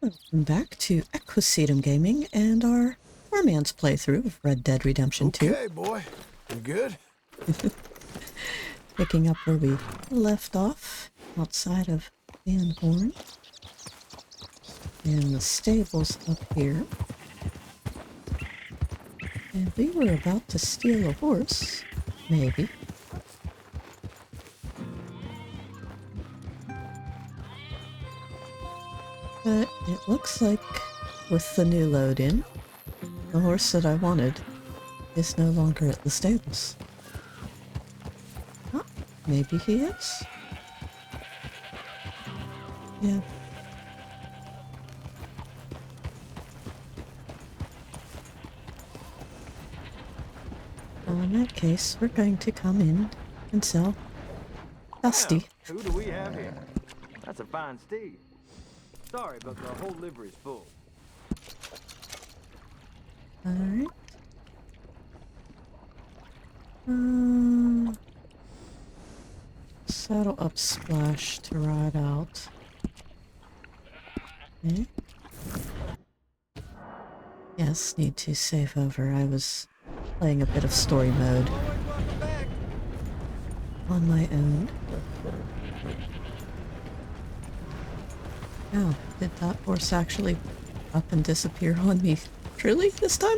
Welcome back to Equine Gaming and our poor man's playthrough of Red Dead Redemption 2. Okay, boy. You good? Picking up where we left off, outside of Van Horn. And the stables up here. And we were about to steal a horse, maybe. But it looks like, with the new load in, the horse that I wanted is no longer at the stables. Oh, maybe he is? Yeah. Well, in that case, we're going to come in and sell Dusty. Well, who do we have here? That's a fine steed. Sorry, but the whole livery's full. Alright. Saddle up Splash to ride out. Okay. Yes, need to save over. I was playing a bit of story mode on my own. Oh, did that horse actually up and disappear on me truly this time?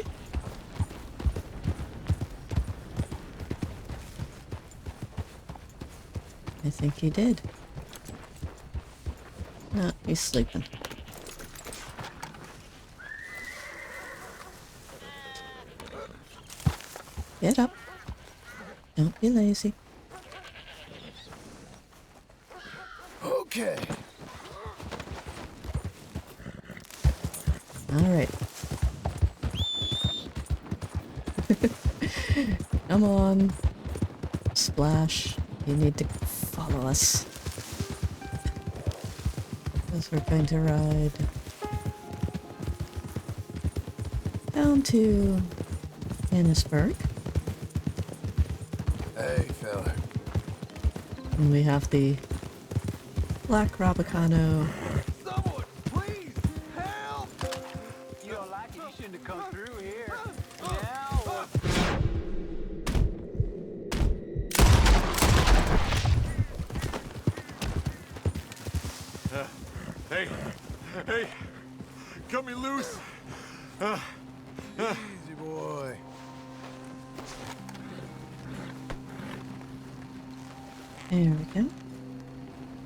I think he did. No, he's sleeping. Get up. Don't be lazy. Okay. Alright. Come on. Splash. You need to follow us. Because we're going to ride down to Annisburg. Hey, fella. And we have the Black Rabicano. Someone, please, help! You don't like it, you shouldn't have come through here. Now, Hey, hey, cut me loose. Easy, boy. There we go.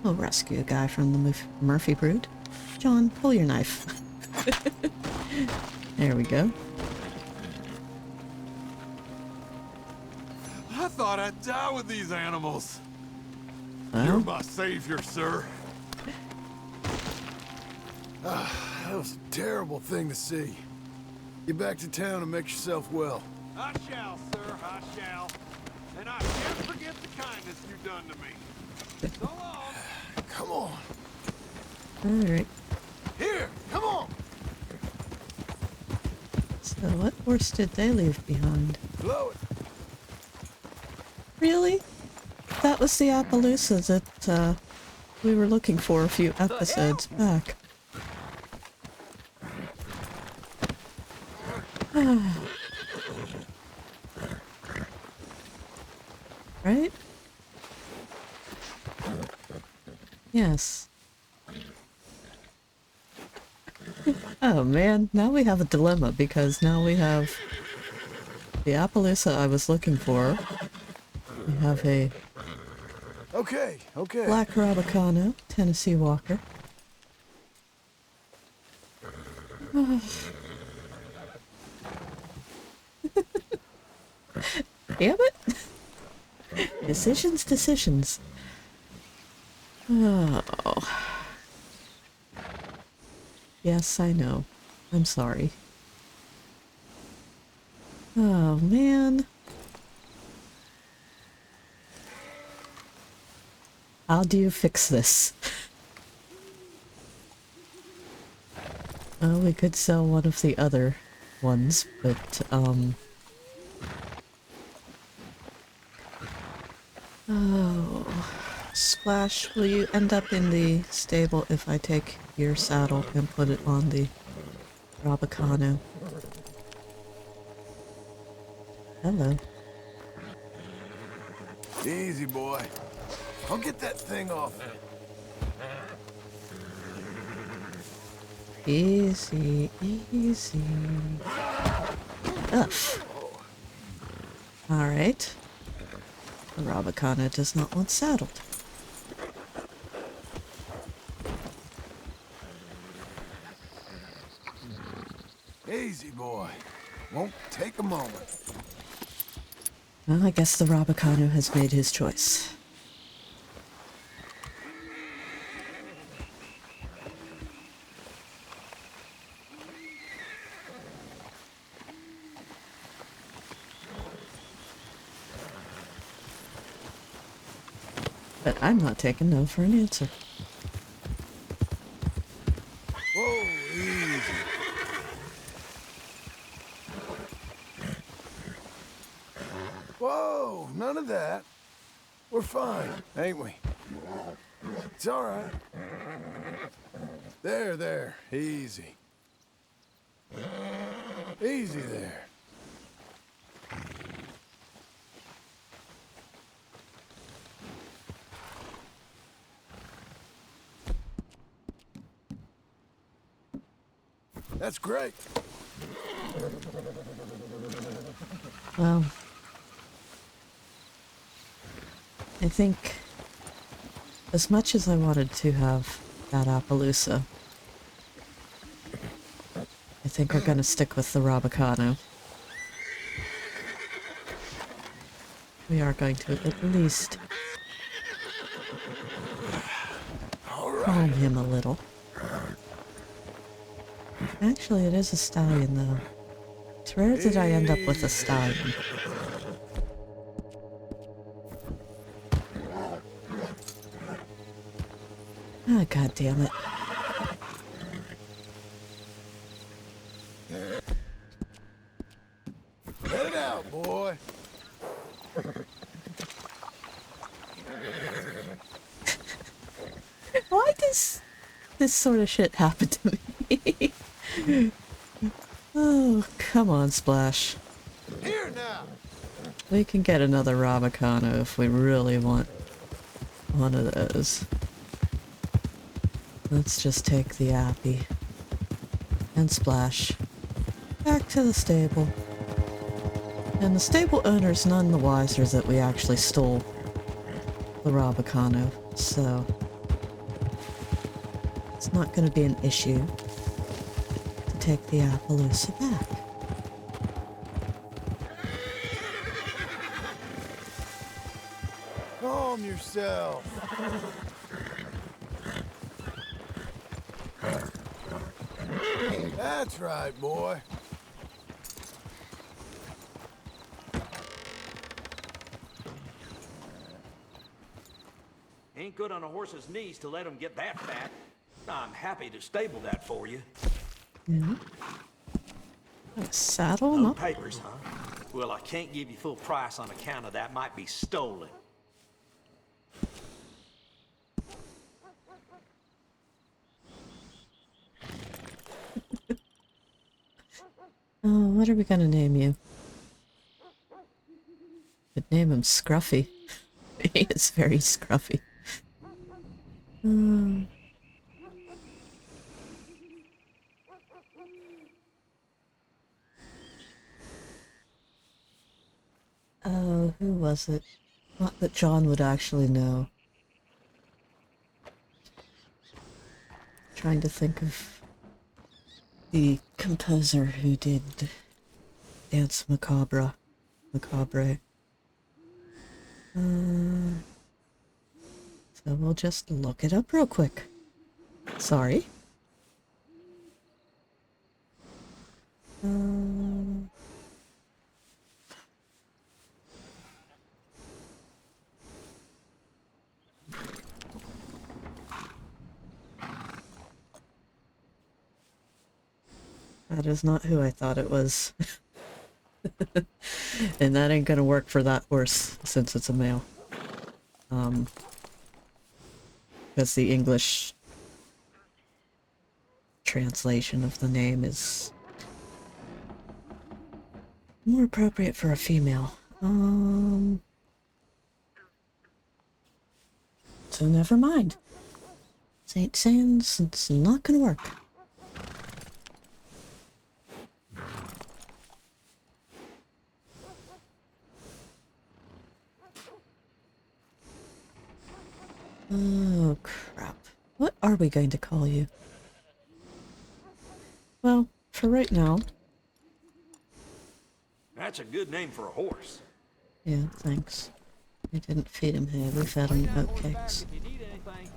We'll rescue a guy from the Murphy brood. John, pull your knife. There we go. I thought I'd die with these animals. Well, You're my savior, sir. That was a terrible thing to see. Get back to town and make yourself well. I shall, sir, I shall. And I can't forget the kindness you've done to me. So long. Come on. alright. Here, come on. So what horse did they leave behind? Blow it. Really? That was the Appaloosa that we were looking for a few episodes back. Right? Yes. Oh man, now we have a dilemma because now we have the Appaloosa I was looking for. We have a Okay. Black Rabicano, Tennessee Walker. Damn it! Decisions. Oh. Yes, I know. I'm sorry. Oh, man. How do you fix this? Well, we could sell one of the other ones, but, oh. Splash, will you end up in the stable if I take your saddle and put it on the Rabicano? Hello. Easy, boy. I'll get that thing off. Easy, easy. Ugh. Alright. The Rabicano does not want saddled. Easy, boy. Won't take a moment. Well, I guess the Rabicano has made his choice. But I'm not taking no for an answer. Whoa, easy. Whoa, none of that. We're fine, ain't we? It's all right. There. Easy. Easy there. That's great. Well, I think as much as I wanted to have that Appaloosa, I think we're gonna stick with the Rabicano. We are going to at least calm him a little. Actually, it is a stallion, though. It's rare that I end up with a stallion. Ah, god damn it. Let it out, boy. Why does this sort of shit happen to me? Oh, come on, Splash. Here now. We can get another Rabicano if we really want one of those. Let's just take the Appy and Splash back to the stable. And the stable owner's none the wiser that we actually stole the Rabicano, so it's not going to be an issue to take the Appaloosa back. Calm yourself. That's right, boy. Ain't good on a horse's knees to let him get that fat. I'm happy to stable that for you. Yeah. Saddle him No up. papers, huh? Well, I can't give you full price on account of that might be stolen. Oh, what are we gonna name you? Could name him Scruffy. He is very scruffy. Oh, who was it? Not that John would actually know. Trying to think of the composer who did Dance Macabre. So we'll just look it up real quick. Sorry. That is not who I thought it was. And that ain't gonna work for that horse since it's a male. because the English translation of the name is more appropriate for a female. So never mind. Ain't saying it's not gonna work. Oh, crap. What are we going to call you? Well, for right now... That's a good name for a horse. Yeah, thanks. We didn't feed him hay, we fed him oatcakes. If you need anything.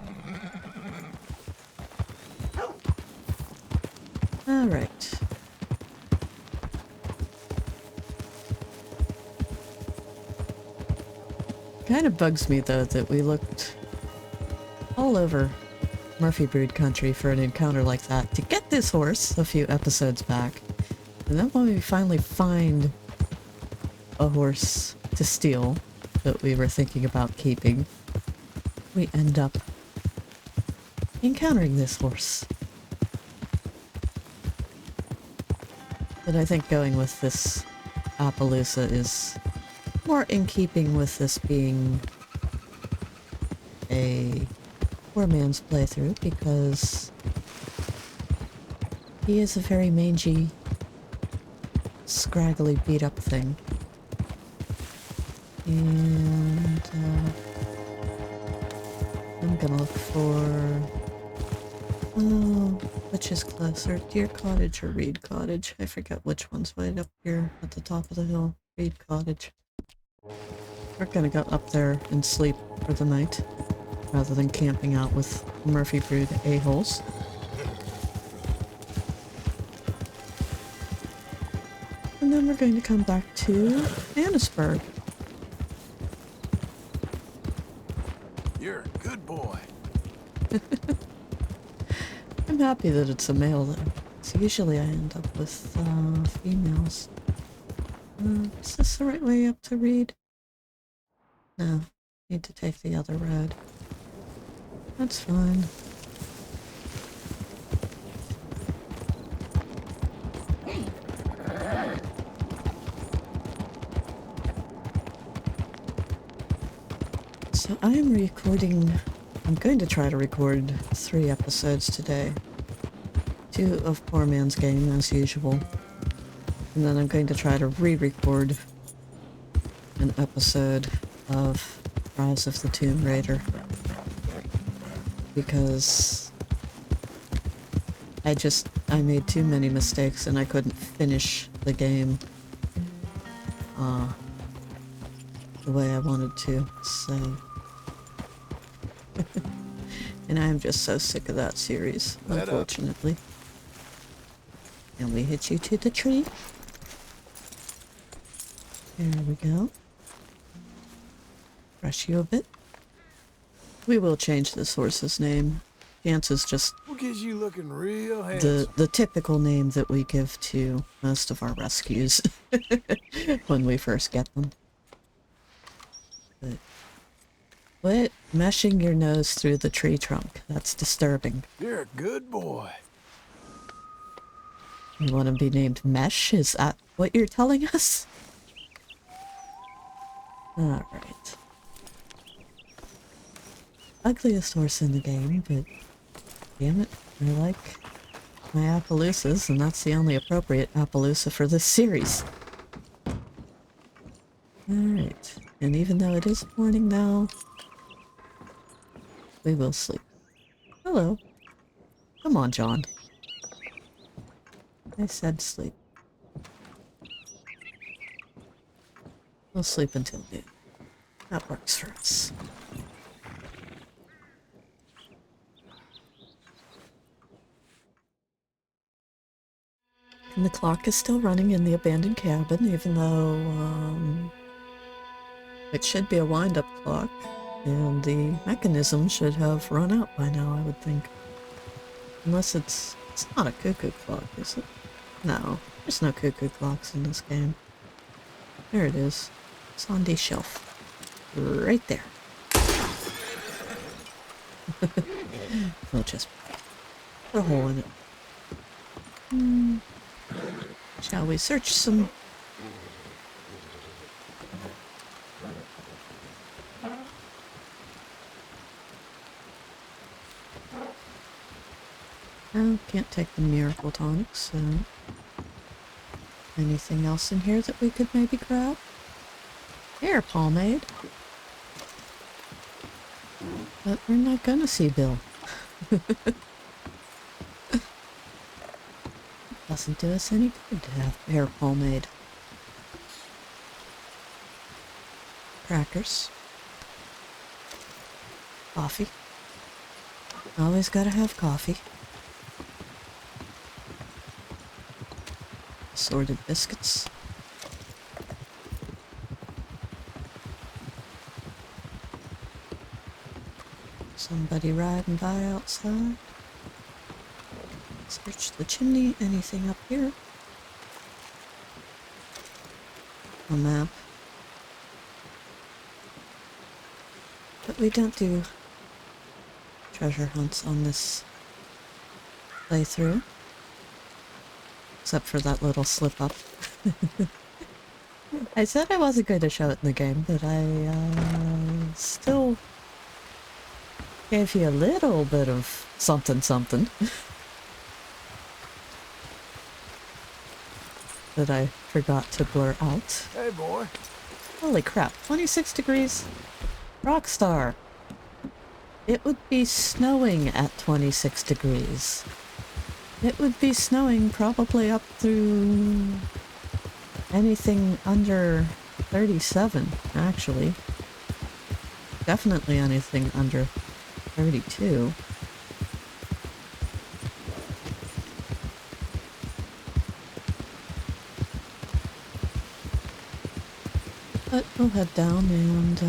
Alright. Kind of bugs me, though, that we looked all over Murphy Brood country for an encounter like that to get this horse a few episodes back. And then when we finally find a horse to steal that we were thinking about keeping, we end up encountering this horse. But I think going with this Appaloosa is more in keeping with this being a poor man's playthrough, because he is a very mangy, scraggly, beat-up thing. And I'm gonna look for... Oh, which is closer? Deer Cottage or Reed Cottage? I forget which one's right up here at the top of the hill. Reed Cottage. We're gonna go up there and sleep for the night, rather than camping out with Murphy Brood a-holes. And then we're going to come back to Annisburg. You're a good boy. I'm happy that it's a male, though. So usually I end up with females. Is this the right way up to Reed? No. Need to take the other road. That's fine. So I am recording... I'm going to try to record 3 episodes today. 2 of Poor Man's Game, as usual. And then I'm going to try to re-record an episode of Rise of the Tomb Raider. Because I made too many mistakes and I couldn't finish the game the way I wanted to, so... And I'm just so sick of that series, unfortunately. And we hit you to the tree. There we go. Brush you a bit. We will change this horse's name. Chance is just What gets you looking real handsome? the typical name that we give to most of our rescues when we first get them. But quit meshing your nose through the tree trunk. That's disturbing. You're a good boy. You want to be named Mesh? Is that what you're telling us? Alright. Ugliest horse in the game, but damn it, I like my Appaloosas, and that's the only appropriate Appaloosa for this series. Alright, and even though it is morning now, we will sleep. Hello. Come on, John. I said sleep. We'll sleep until noon. That works for us. And the clock is still running in the abandoned cabin, even though it should be a wind-up clock, and the mechanism should have run out by now, I would think. Unless it's not a cuckoo clock, is it? No, there's no cuckoo clocks in this game. There it is. It's on the shelf. Right there. We'll just put a hole in it. Shall we search some? Oh, can't take the miracle tonic, so... Anything else in here that we could maybe grab? Hair pomade. But we're not gonna see Bill. Doesn't do us any good to have hair pomade. Crackers. Coffee. Always gotta have coffee. Assorted biscuits. Somebody riding by outside. Search the chimney. Anything up here? A map. But we don't do treasure hunts on this playthrough. Except for that little slip up. I said I wasn't going to show it in the game, but I still gave you a little bit of something something. That I forgot to blur out. Hey, boy. Holy crap, 26 degrees? Rockstar! It would be snowing at 26 degrees. It would be snowing probably up through anything under 37, actually. Definitely anything under 32. But we'll head down and,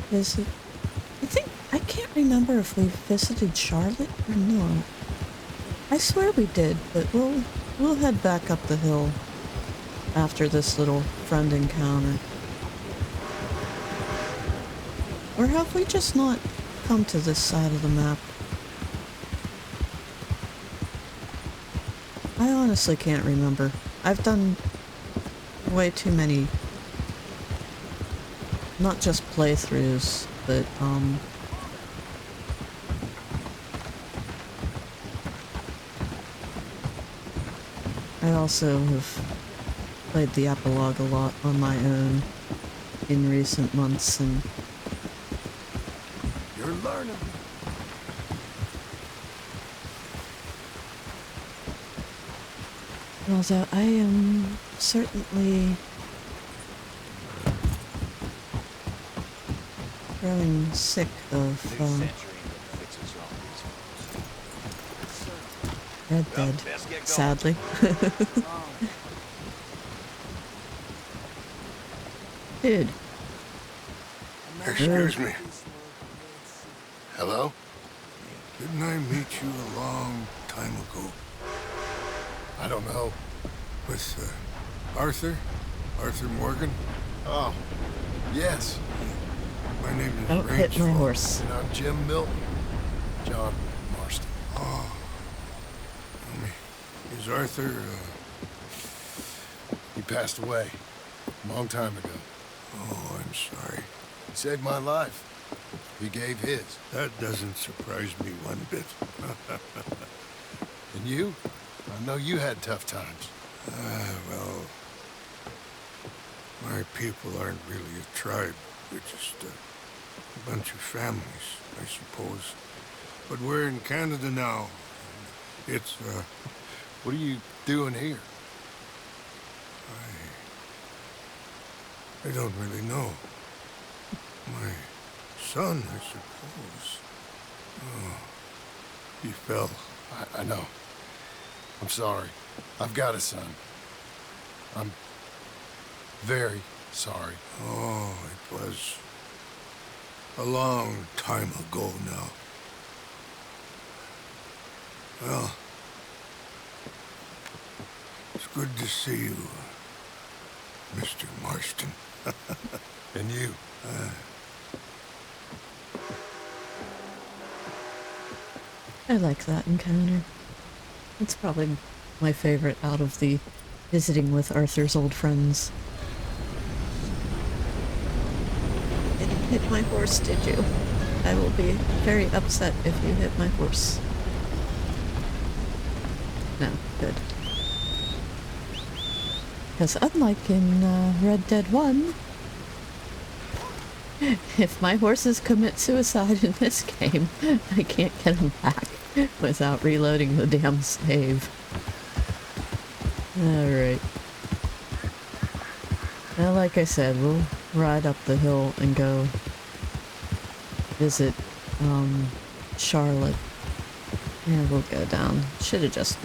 visit. I can't remember if we visited Charlotte or not. I swear we did, but we'll head back up the hill after this little friend encounter. Or have we just not come to this side of the map? I honestly can't remember. I've done way too many, not just playthroughs, but, I also have played the epilogue a lot on my own in recent months, and You're learning. although I am certainly growing sick of Red Dead, sadly. Dude. Excuse me. Hello? Didn't I meet you a long time ago? I don't know. With, Arthur? Arthur Morgan? Oh, yes. My name is Don't hit my Rangeful, horse. and I'm Jim Milton. John Marston. Oh. Is Arthur, he passed away a long time ago. Oh, I'm sorry. He saved my life. He gave his. That doesn't surprise me one bit. And you? I know you had tough times. Well, my people aren't really a tribe. We're just a bunch of families, I suppose. But we're in Canada now. It's, What are you doing here? I don't really know. My son, I suppose. Oh, he fell. I know. I'm sorry. I've got a son. I'm very sorry. Oh, it was a long time ago now. Well, it's good to see you. Mr. Marston. And you. I like that encounter. It's probably my favorite out of the visiting with Arthur's old friends. You didn't hit my horse, did you? I will be very upset if you hit my horse. No, good. Because unlike in Red Dead 1, if my horses commit suicide in this game, I can't get them back without reloading the damn save. Alright. Now, like I said, we'll ride up the hill and go visit, Charlotte. Yeah, we'll go down. Should have just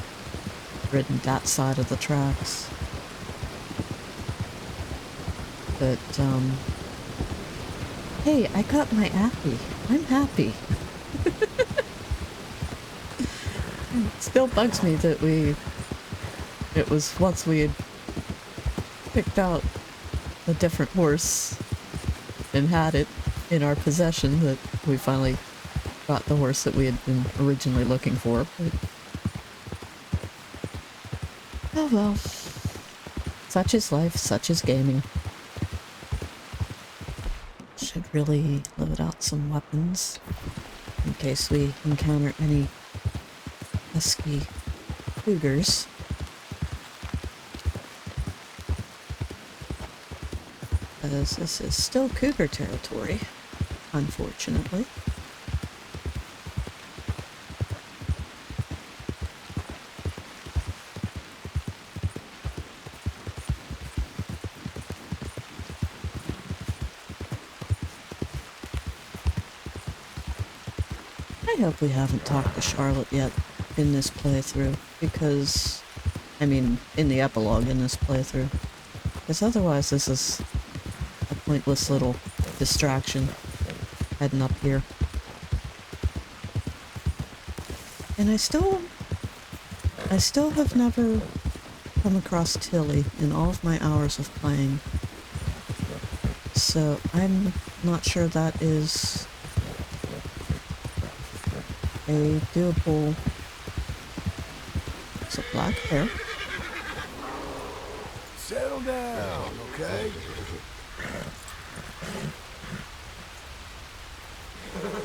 ridden that side of the tracks. But, hey, I got my appy. I'm happy. It still bugs me that it was once we had picked out a different horse and had it in our possession that we finally got the horse that we had been originally looking for. But oh well. Such is life, such is gaming. Should really load out some weapons in case we encounter any pesky cougars. Because this is still cougar territory, unfortunately. I hope we haven't talked to Charlotte yet in this playthrough, because, I mean, in the epilogue in this playthrough, because otherwise this is a pointless little distraction heading up here. And I still have never come across Tilly in all of my hours of playing, so I'm not sure that is a doable. It's a black bear. Settle down, okay?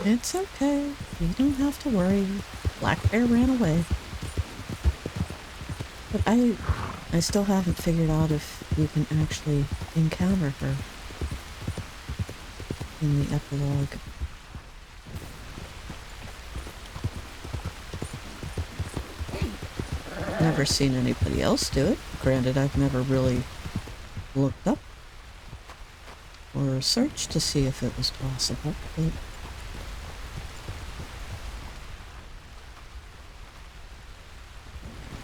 It's okay. You don't have to worry. Black bear ran away. But I still haven't figured out if you can actually encounter her in the epilogue. Never seen anybody else do it. Granted, I've never really looked up or searched to see if it was possible, but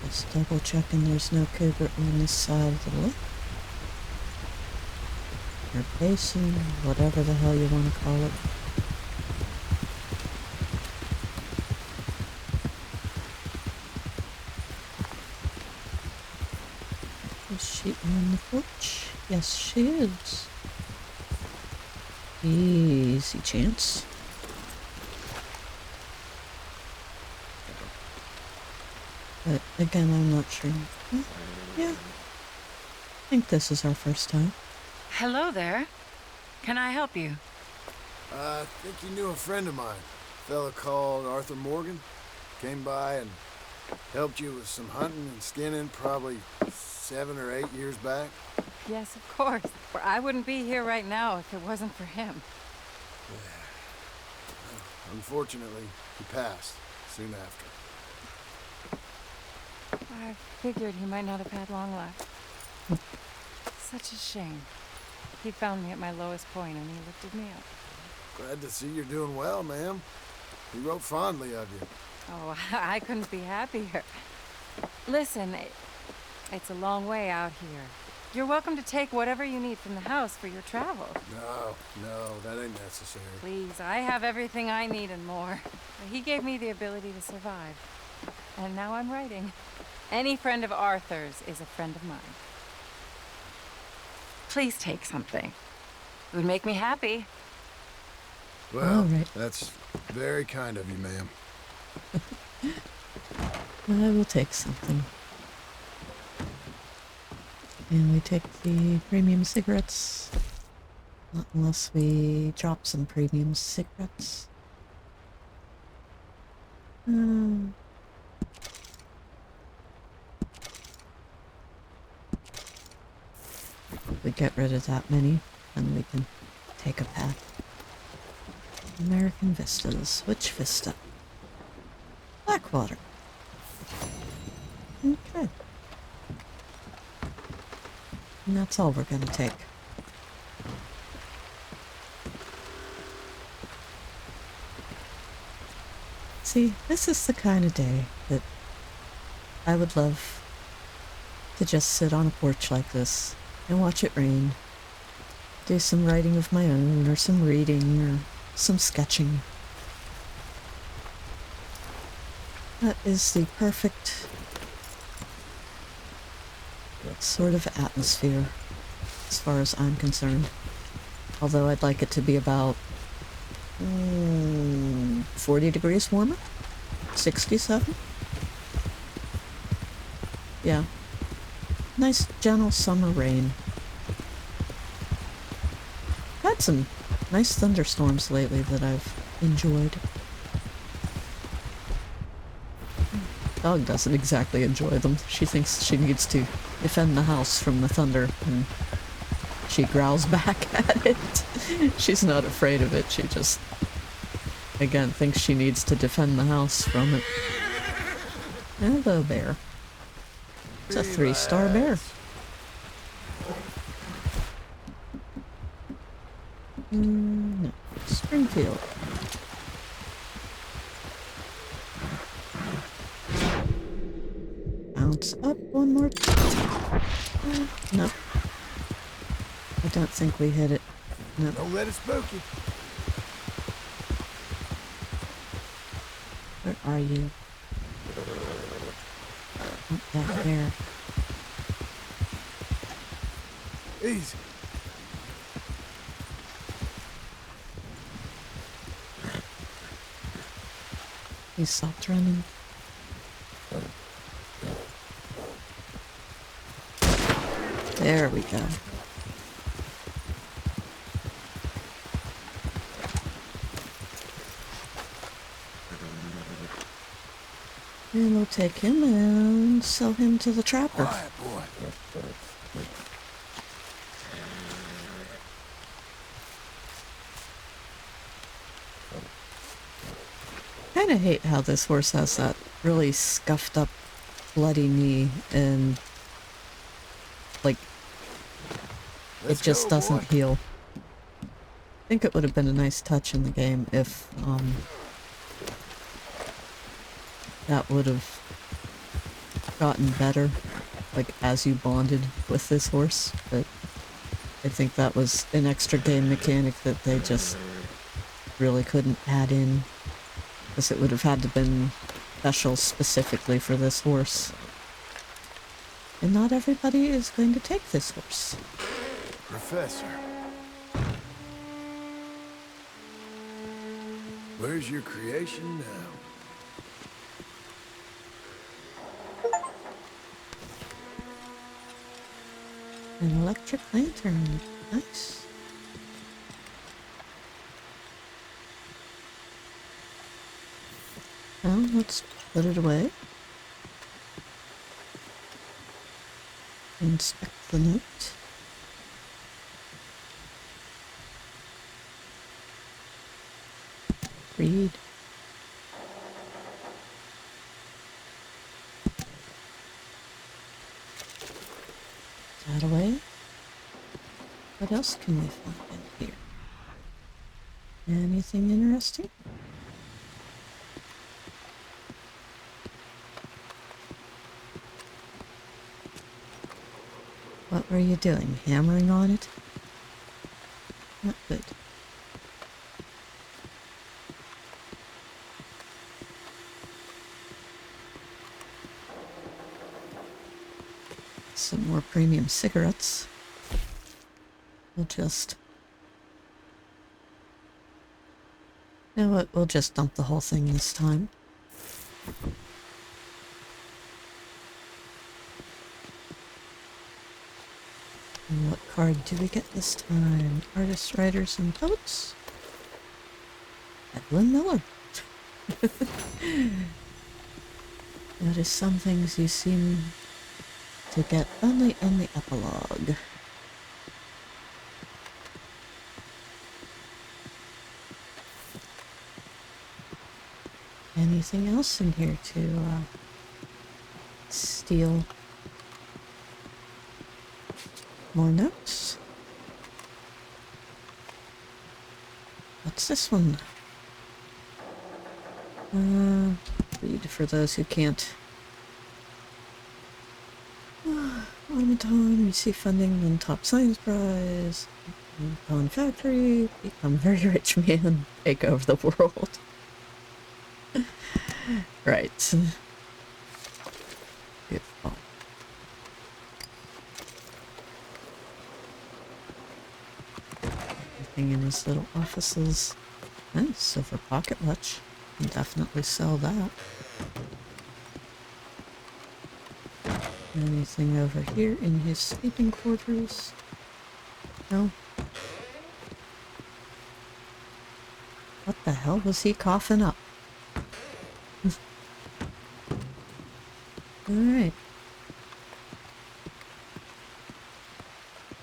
just double checking there's no cougar on this side of the lake. Or basin, whatever the hell you want to call it. Is she on the porch? Yes, she is. Easy chance. But again, I'm not sure. Yeah. I think this is our first time. Hello there. Can I help you? I think you knew a friend of mine. A fella called Arthur Morgan. Came by and helped you with some hunting and skinning probably 7 or 8 years back. Yes, of course. For I wouldn't be here right now if it wasn't for him. Unfortunately, he passed soon after. I figured he might not have had long left. Such a shame. He found me at my lowest point and he lifted me up. Glad to see you're doing well, ma'am. He wrote fondly of you. Oh, I couldn't be happier. Listen, it's a long way out here. You're welcome to take whatever you need from the house for your travel. No, that ain't necessary. Please, I have everything I need and more. He gave me the ability to survive. And now I'm writing. Any friend of Arthur's is a friend of mine. Please take something. It would make me happy. Well, All right. that's very kind of you, ma'am. I will take something. And we take the premium cigarettes. Not unless we drop some premium cigarettes. We get rid of that many, and we can take a path. American Vistas. Which Vista? Blackwater. Okay. And that's all we're gonna take. See, this is the kind of day that I would love to just sit on a porch like this and watch it rain. Do some writing of my own, or some reading, or some sketching. That is the perfect sort of atmosphere, as far as I'm concerned. Although I'd like it to be about 40 degrees warmer? 67? Yeah. Nice, gentle summer rain. Had some nice thunderstorms lately that I've enjoyed. Dog doesn't exactly enjoy them. She thinks she needs to defend the house from the thunder, and she growls back at it. She's not afraid of it. She just, again, thinks she needs to defend the house from it. Hello, bear. It's a 3-star bear. No. Springfield. Bounce up one more time. No. I don't think we hit it. No. Don't let it spook you. Where are you? Not that bear. Easy. He stopped running. There we go. And we'll take him and sell him to the trapper. Quiet, boy. Kind of hate how this horse has that really scuffed up, bloody knee, and like Let's it just go, doesn't boy. heal. I think it would have been a nice touch in the game if that would have gotten better, like as you bonded with this horse. But I think that was an extra game mechanic that they just really couldn't add in, because it would have had to been special specifically for this horse. And not everybody is going to take this horse. Professor. Where's your creation now? An electric lantern. Nice. Well, let's put it away. Inspect the note. Read. That away. What else can we find in here? Anything interesting? What were you doing? Hammering on it? Not good. Some more premium cigarettes. We'll just... You know what? We'll just dump the whole thing this time. And what card do we get this time? Artists, writers, and poets? Evelyn Miller. Notice some things you seem to get only in the epilogue. Anything else in here to steal? More notes? What's this one? Read for those who can't. Automaton, receive funding, win top science prize. Own factory, become a very rich man, take over the world. Right. Beautiful. Everything in his little offices. Nice, silver pocket watch. Can definitely sell that. Anything over here in his sleeping quarters? No. What the hell was he coughing up? Alright.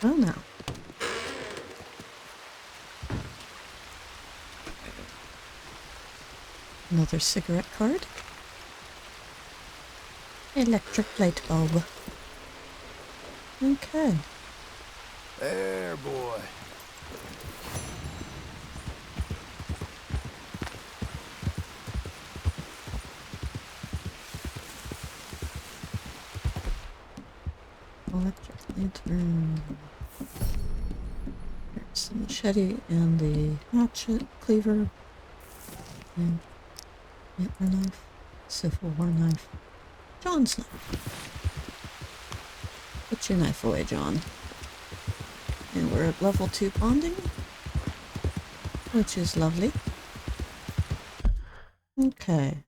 Well now. Another cigarette card. Electric light bulb. Okay. There, boy. Electric lantern. There's the machete and the hatchet, cleaver, and antler knife, Civil War knife, John's knife. Put your knife away, John. And we're at level 2 bonding, which is lovely. Okay,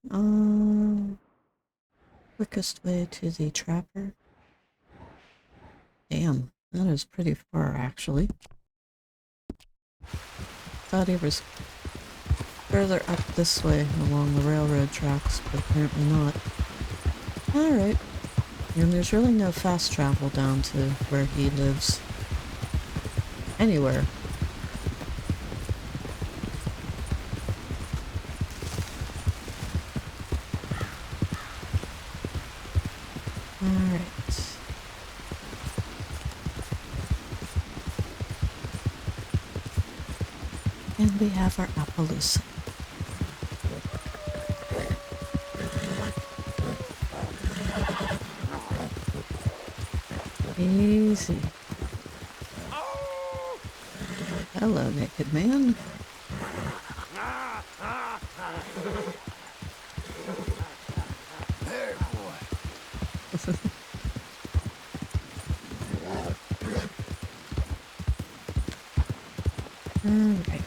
quickest way to the trapper. Damn, that is pretty far, actually. Thought he was further up this way along the railroad tracks, but apparently not. Alright. And there's really no fast travel down to where he lives. Anywhere. Alright. And we have our Appaloosa. Easy. Hello, naked man. There, boy. Alright.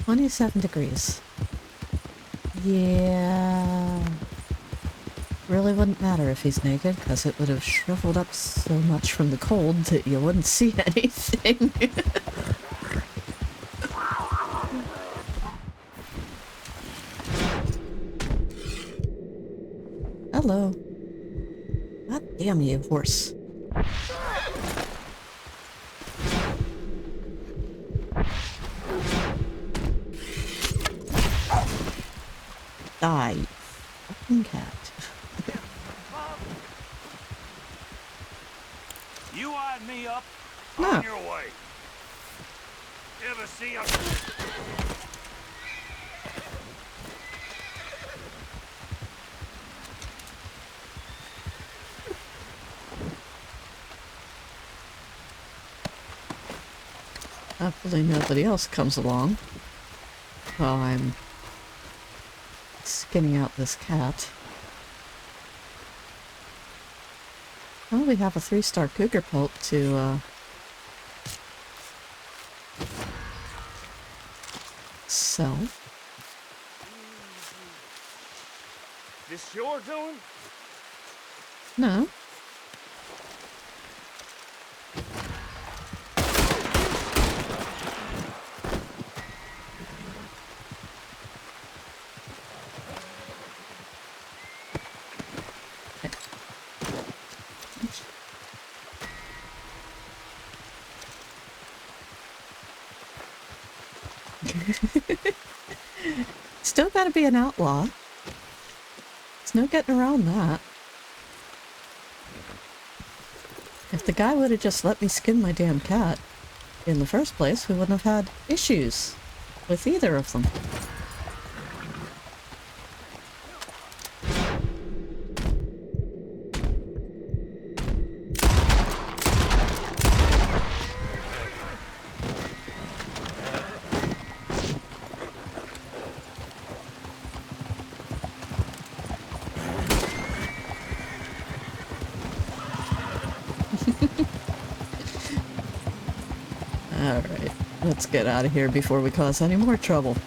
$27 degrees. Yeah. Really wouldn't matter if he's naked, because it would have shriveled up so much from the cold that you wouldn't see anything. Hello. God damn you, horse. Die, you fucking cat. You eyed me up. No. On your way. Ever see a... Hopefully nobody else comes along while I'm skinning out this cat. Well, we have a 3-star cougar pelt to sell. This your doing? No. Still gotta be an outlaw. There's no getting around that. If the guy would have just let me skin my damn cat in the first place, we wouldn't have had issues with either of them. Alright, let's get out of here before we cause any more trouble.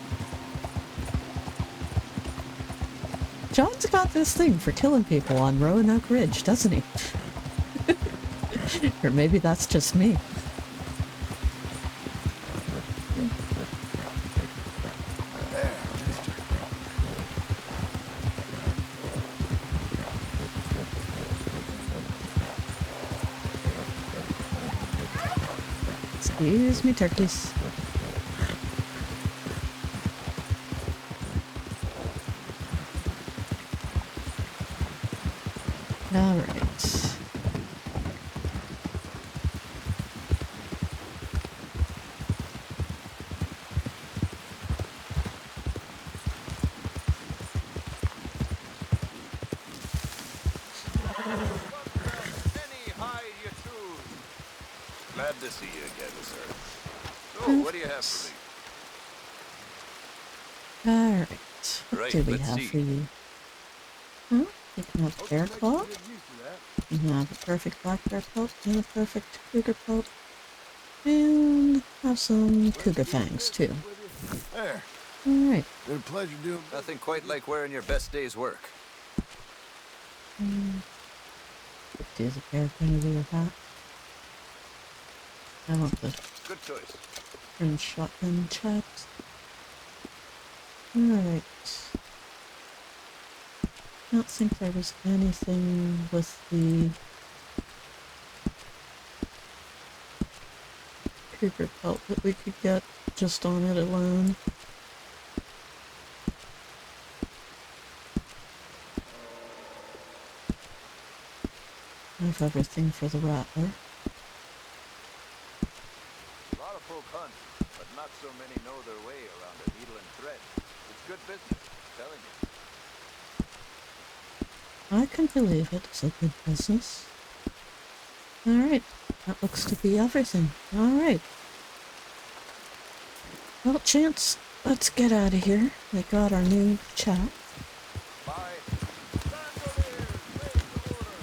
John's got this thing for killing people on Roanoke Ridge, doesn't he? Or maybe that's just me. Excuse me, turkeys. All right. Any hide you choose. Glad to see you again, sir. So, what do you have for me? All right. What Right, do we let's have see. for you? Huh? You can have bear claw. You can have a perfect black bear pelt and a perfect cougar pelt. And have some cougar fangs, too. There. Alright. Been a pleasure doing. Nothing quite like wearing your best day's work. Do the bear grenadier hat. I want the Good choice. French shotgun chaps. Alright. I don't think there was anything with the cougar pelt that we could get just on it alone. I have everything for the rattler. A lot of folk hunt, but not so many know their way around a needle and thread. It's good business, I'm telling you. I can believe it. It's a good business. Alright, that looks to be everything. Alright. Well, Chance, let's get out of here. We got our new chap. Bye. Bandoliers, raise the order.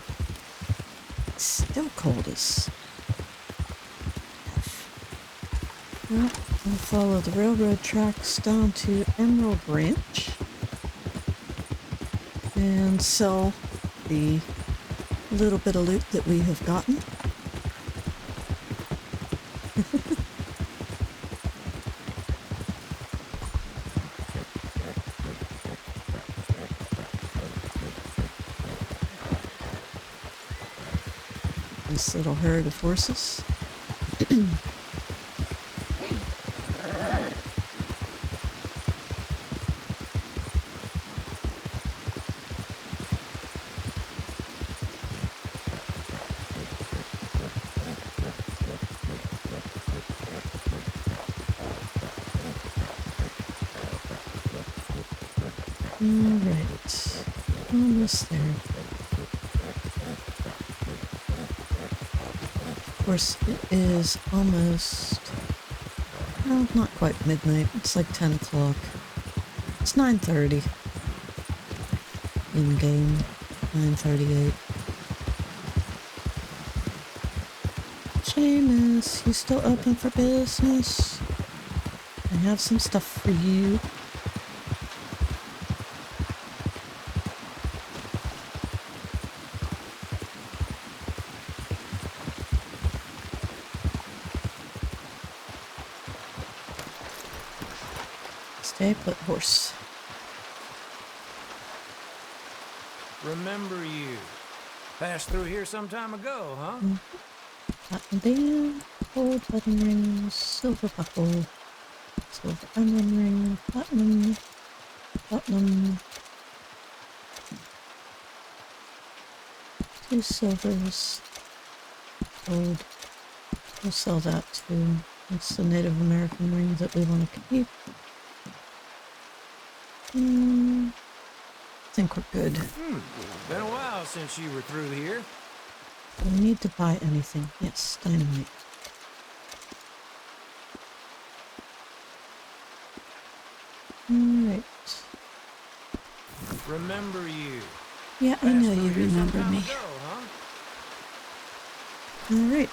It's still cold as F. Well, we'll follow the railroad tracks down to Emerald Ranch and sell the little bit of loot that we have gotten. This little herd of horses. Alright, almost there. Of course, it is almost, well, not quite midnight. It's like 10 o'clock. It's 9:30. in-game. 9:38. Seamus, you still open for business? I have some stuff for you. Stay put, horse. Remember you. Passed through here some time ago, huh? Platinum band, gold wedding ring, silver buckle, silver emblem ring, platinum, platinum, 2 silvers, gold. We'll sell that too. That's the Native American ring that we want to keep. I think we're good. Been a while since you were through here. Do we need to buy anything? Yes, dynamite. Alright. Remember you. Yeah, I know you remember me. Ago, huh? Alright.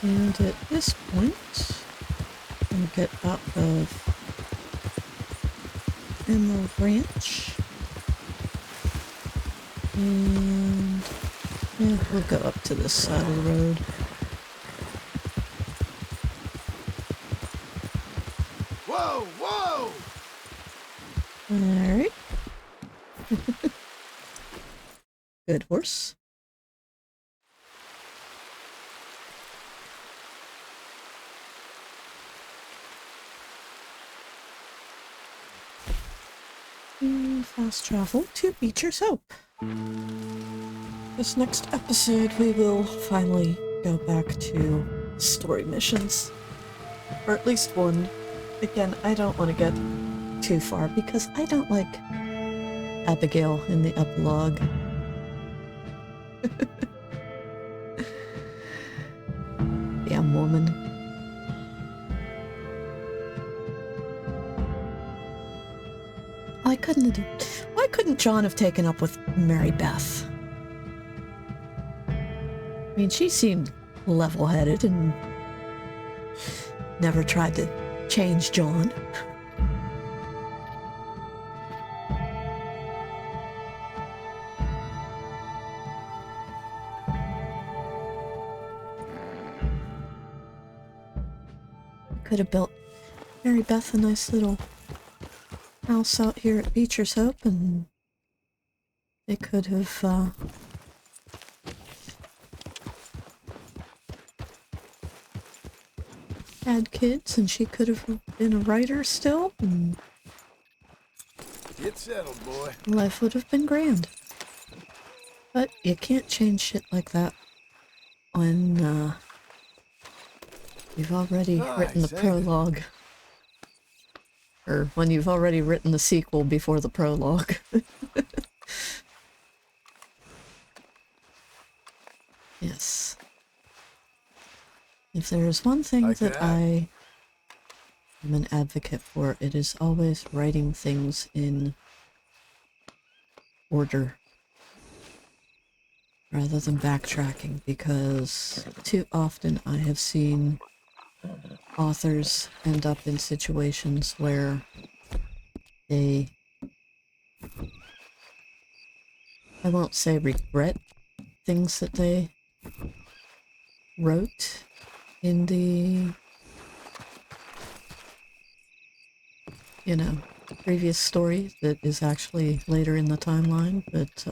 And at this point, we'll get out of Emerald Branch. And yeah, we'll go up to this side of the road. Whoa, whoa! Alright. Good horse. And fast travel to Beecher's Hope. This next episode we will finally go back to story missions. Or at least one. Again, I don't want to get too far because I don't like Abigail in the epilogue. Damn woman. Why couldn't John have taken up with Mary Beth? I mean, she seemed level-headed and never tried to change John. Could have built Mary Beth a nice little house out here at Beecher's Hope, and they could have had kids, and she could have been a writer still, and Get settled, boy. life would have been grand. But you can't change shit like that when you've already written the ain't it? prologue. Or when you've already written the sequel before the prologue. Yes. If there is one thing Like that that? I am an advocate for, it is always writing things in order rather than backtracking, because too often I have seen authors end up in situations where they, I won't say regret things that they wrote in the, you know, previous story that is actually later in the timeline, but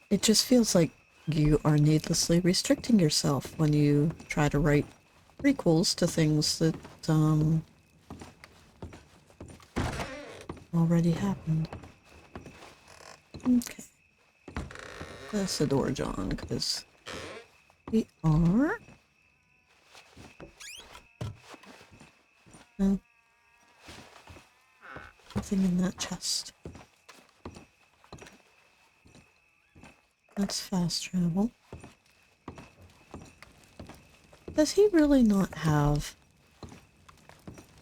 it just feels like you are needlessly restricting yourself when you try to write prequels to things that already happened. Okay. That's the door, John, because we are... No. Nothing in that chest. That's fast travel. Does he really not have...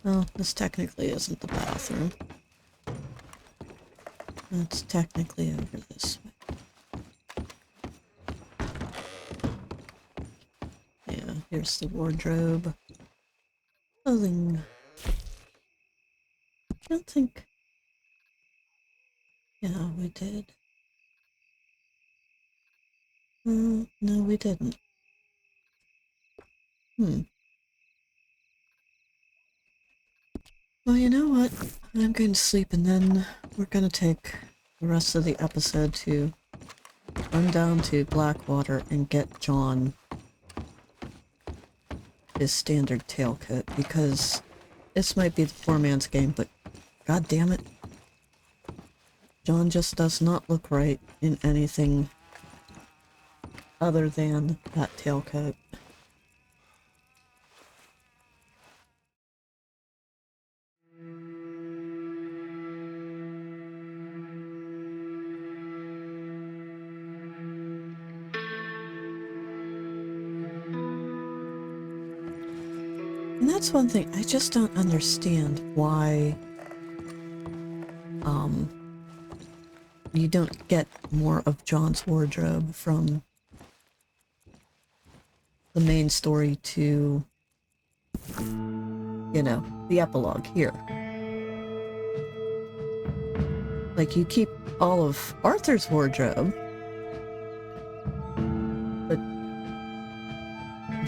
Well, this technically isn't the bathroom. That's technically over this way. Yeah, here's the wardrobe. Clothing. I don't think... Yeah, we did. No, we didn't. Well, you know what? I'm going to sleep and then we're going to take the rest of the episode to run down to Blackwater and get John his standard tailcoat, because this might be the poor man's game, but god damn it, John just does not look right in anything other than that tailcoat. And that's one thing, I just don't understand why you don't get more of John's wardrobe from the main story to, you know, the epilogue here. Like, you keep all of Arthur's wardrobe, but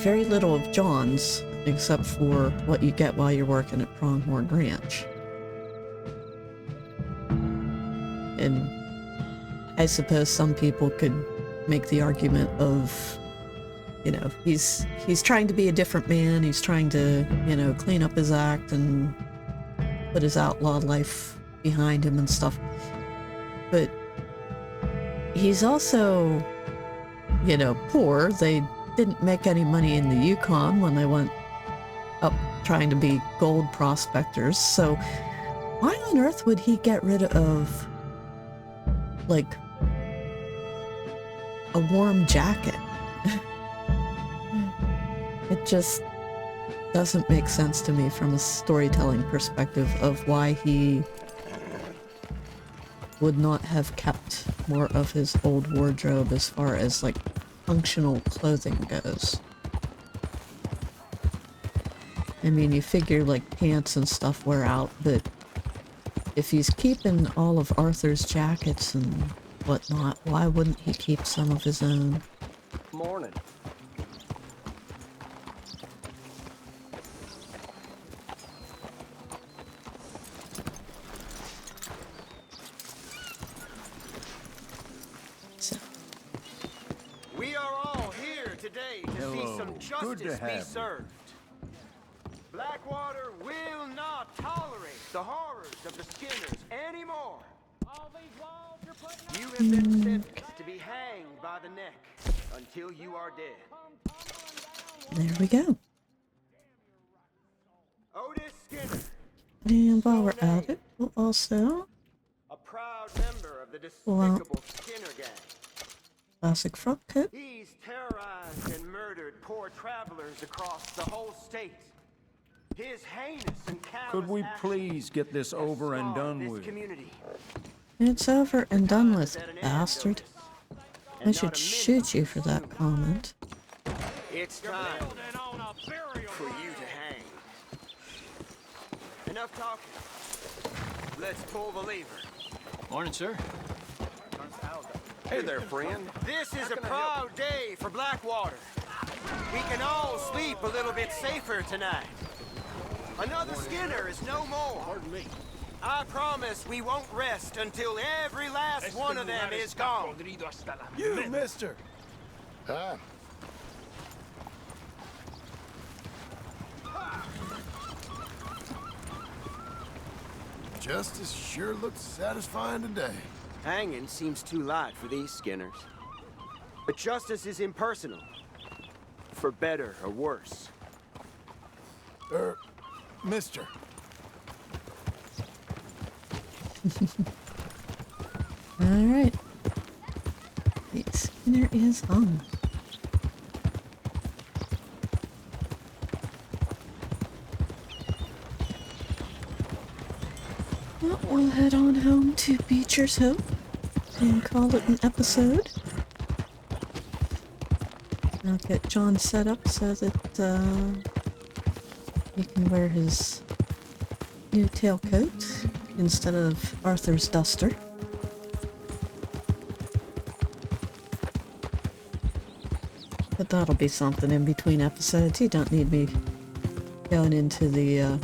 very little of John's, except for what you get while you're working at Pronghorn Ranch. And I suppose some people could make the argument of, you know, he's trying to be a different man, he's trying to, you know, clean up his act and put his outlaw life behind him and stuff. But he's also, you know, poor. They didn't make any money in the Yukon when they went up trying to be gold prospectors, so why on earth would he get rid of, like, a warm jacket? It just doesn't make sense to me from a storytelling perspective of why he would not have kept more of his old wardrobe as far as, like, functional clothing goes. I mean, you figure, like, pants and stuff wear out, but if he's keeping all of Arthur's jackets and whatnot, why wouldn't he keep some of his own? Morning. So, We are all here today to see some justice be served. Blackwater will not tolerate the horrors of the Skinners anymore. You have been sentenced to be hanged by the neck until you are dead. there we go. Otis Skinner, And while we're at it, we'll also a proud member of the despicable Skinner gang. classic frock coat. He's terrorized and murdered poor travelers across the whole state. His heinous and callous Could we actions please get this have over and scarred done this with? community. It's over and done Time with, is at an end, bastard. Otis. I And should not a shoot minute you for that comment. It's time for you to hang. Enough talking. Let's pull the lever. Morning, sir. Hey there, friend. This is a proud day for Blackwater. We can all sleep a little bit safer tonight. Another Skinner is no more. Pardon me. I promise we won't rest until every last one of them is gone. You, mister! Huh? Justice sure looks satisfying today. Hanging seems too light for these Skinners. But justice is impersonal. For better or worse. Mister. Alright. Peace. Dinner is hung. Well, we'll head on home to Beecher's Hope and call it an episode. I'll get John set up so that he can wear his new tailcoat instead of Arthur's duster. But that'll be something in between episodes. You don't need me going into the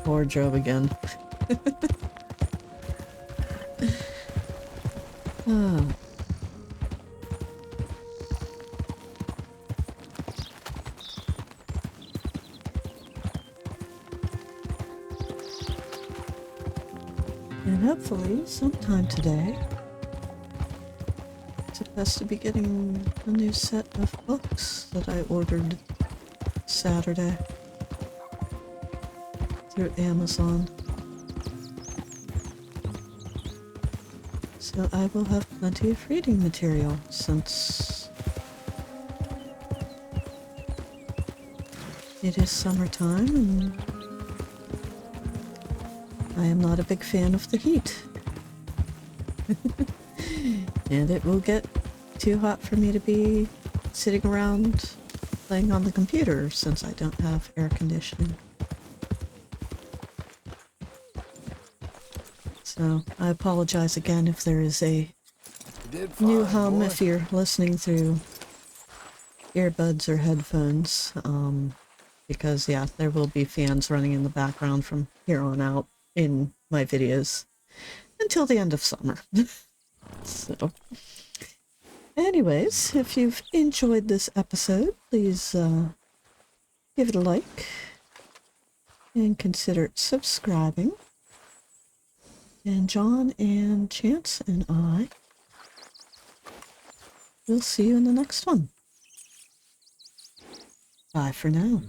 wardrobe again. Ah. And hopefully, sometime today, I'm supposed to be getting a new set of books that I ordered Saturday through Amazon. So I will have plenty of reading material since it is summertime and I am not a big fan of the heat. And it will get too hot for me to be sitting around playing on the computer since I don't have air conditioning. So I apologize again if there is a new hum if you're listening through earbuds or headphones. Because yeah, there will be fans running in the background from here on out in my videos until the end of summer. So anyways, if you've enjoyed this episode, please give it a like and consider subscribing. And John and Chance and I will see you in the next one. Bye for now.